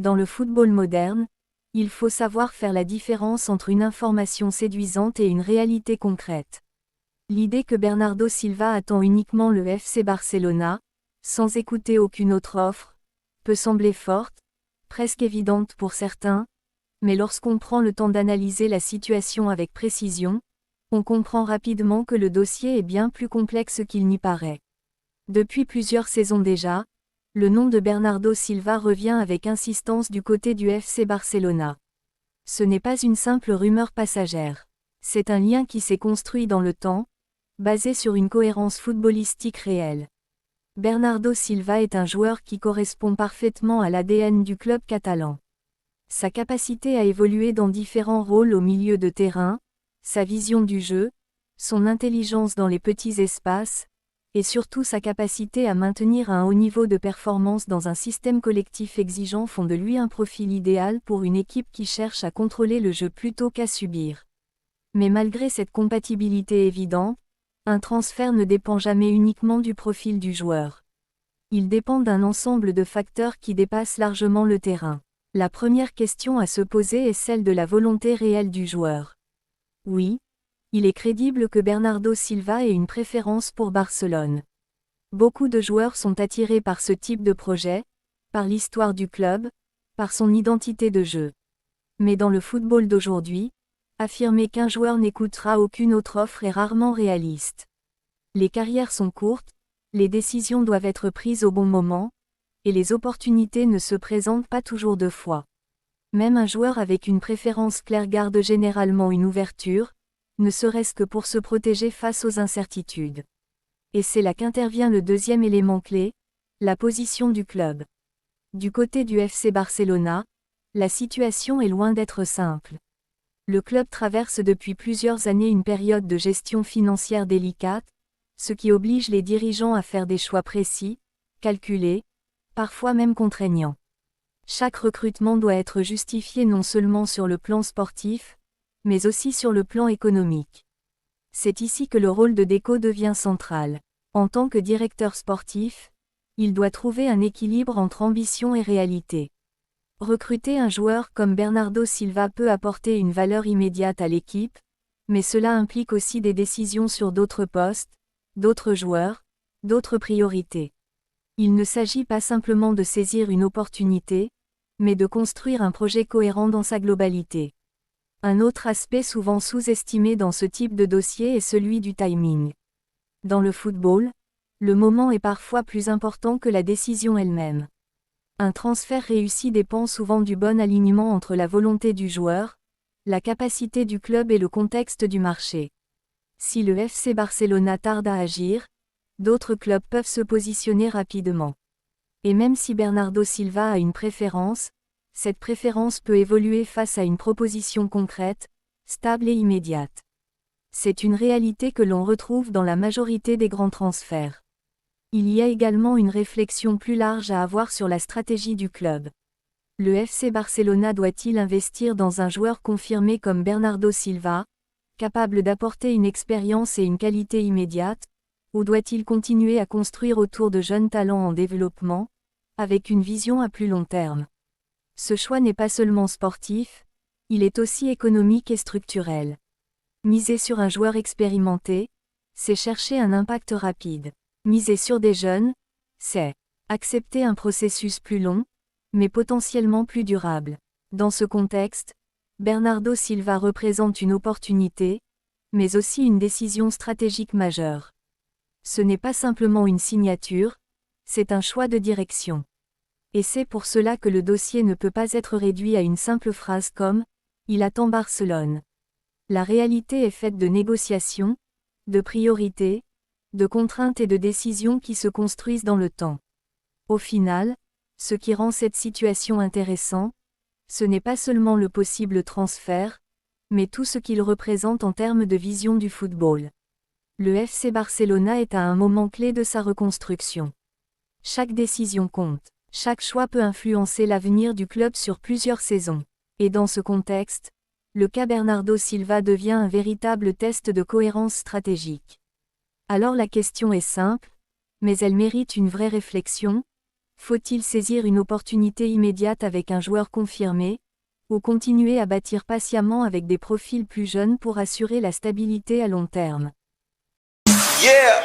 Dans le football moderne, il faut savoir faire la différence entre une information séduisante et une réalité concrète. L'idée que Bernardo Silva attend uniquement le FC Barcelona, sans écouter aucune autre offre, peut sembler forte, presque évidente pour certains, mais lorsqu'on prend le temps d'analyser la situation avec précision, on comprend rapidement que le dossier est bien plus complexe qu'il n'y paraît. Depuis plusieurs saisons déjà, le nom de Bernardo Silva revient avec insistance du côté du FC Barcelona. Ce n'est pas une simple rumeur passagère. C'est un lien qui s'est construit dans le temps, basé sur une cohérence footballistique réelle. Bernardo Silva est un joueur qui correspond parfaitement à l'ADN du club catalan. Sa capacité à évoluer dans différents rôles au milieu de terrain, sa vision du jeu, son intelligence dans les petits espaces, et surtout sa capacité à maintenir un haut niveau de performance dans un système collectif exigeant font de lui un profil idéal pour une équipe qui cherche à contrôler le jeu plutôt qu'à subir. Mais malgré cette compatibilité évidente, un transfert ne dépend jamais uniquement du profil du joueur. Il dépend d'un ensemble de facteurs qui dépassent largement le terrain. La première question à se poser est celle de la volonté réelle du joueur. Oui, il est crédible que Bernardo Silva ait une préférence pour Barcelone. Beaucoup de joueurs sont attirés par ce type de projet, par l'histoire du club, par son identité de jeu. Mais dans le football d'aujourd'hui, affirmer qu'un joueur n'écoutera aucune autre offre est rarement réaliste. Les carrières sont courtes, les décisions doivent être prises au bon moment, et les opportunités ne se présentent pas toujours deux fois. Même un joueur avec une préférence claire garde généralement une ouverture, ne serait-ce que pour se protéger face aux incertitudes. Et c'est là qu'intervient le deuxième élément clé, la position du club. Du côté du FC Barcelona, la situation est loin d'être simple. Le club traverse depuis plusieurs années une période de gestion financière délicate, ce qui oblige les dirigeants à faire des choix précis, calculés, parfois même contraignants. Chaque recrutement doit être justifié non seulement sur le plan sportif, mais aussi sur le plan économique. C'est ici que le rôle de Deco devient central. En tant que directeur sportif, il doit trouver un équilibre entre ambition et réalité. Recruter un joueur comme Bernardo Silva peut apporter une valeur immédiate à l'équipe, mais cela implique aussi des décisions sur d'autres postes, d'autres joueurs, d'autres priorités. Il ne s'agit pas simplement de saisir une opportunité, mais de construire un projet cohérent dans sa globalité. Un autre aspect souvent sous-estimé dans ce type de dossier est celui du timing. Dans le football, le moment est parfois plus important que la décision elle-même. Un transfert réussi dépend souvent du bon alignement entre la volonté du joueur, la capacité du club et le contexte du marché. Si le FC Barcelona tarde à agir, d'autres clubs peuvent se positionner rapidement. Et même si Bernardo Silva a une préférence, cette préférence peut évoluer face à une proposition concrète, stable et immédiate. C'est une réalité que l'on retrouve dans la majorité des grands transferts. Il y a également une réflexion plus large à avoir sur la stratégie du club. Le FC Barcelona doit-il investir dans un joueur confirmé comme Bernardo Silva, capable d'apporter une expérience et une qualité immédiate, ou doit-il continuer à construire autour de jeunes talents en développement, avec une vision à plus long terme? Ce choix n'est pas seulement sportif, il est aussi économique et structurel. Miser sur un joueur expérimenté, c'est chercher un impact rapide. Miser sur des jeunes, c'est accepter un processus plus long, mais potentiellement plus durable. Dans ce contexte, Bernardo Silva représente une opportunité, mais aussi une décision stratégique majeure. Ce n'est pas simplement une signature, c'est un choix de direction. Et c'est pour cela que le dossier ne peut pas être réduit à une simple phrase comme « Il attend Barcelone ». La réalité est faite de négociations, de priorités, de contraintes et de décisions qui se construisent dans le temps. Au final, ce qui rend cette situation intéressante, ce n'est pas seulement le possible transfert, mais tout ce qu'il représente en termes de vision du football. Le FC Barcelona est à un moment clé de sa reconstruction. Chaque décision compte. Chaque choix peut influencer l'avenir du club sur plusieurs saisons. Et dans ce contexte, le cas Bernardo Silva devient un véritable test de cohérence stratégique. Alors la question est simple, mais elle mérite une vraie réflexion. Faut-il saisir une opportunité immédiate avec un joueur confirmé, ou continuer à bâtir patiemment avec des profils plus jeunes pour assurer la stabilité à long terme? Yeah.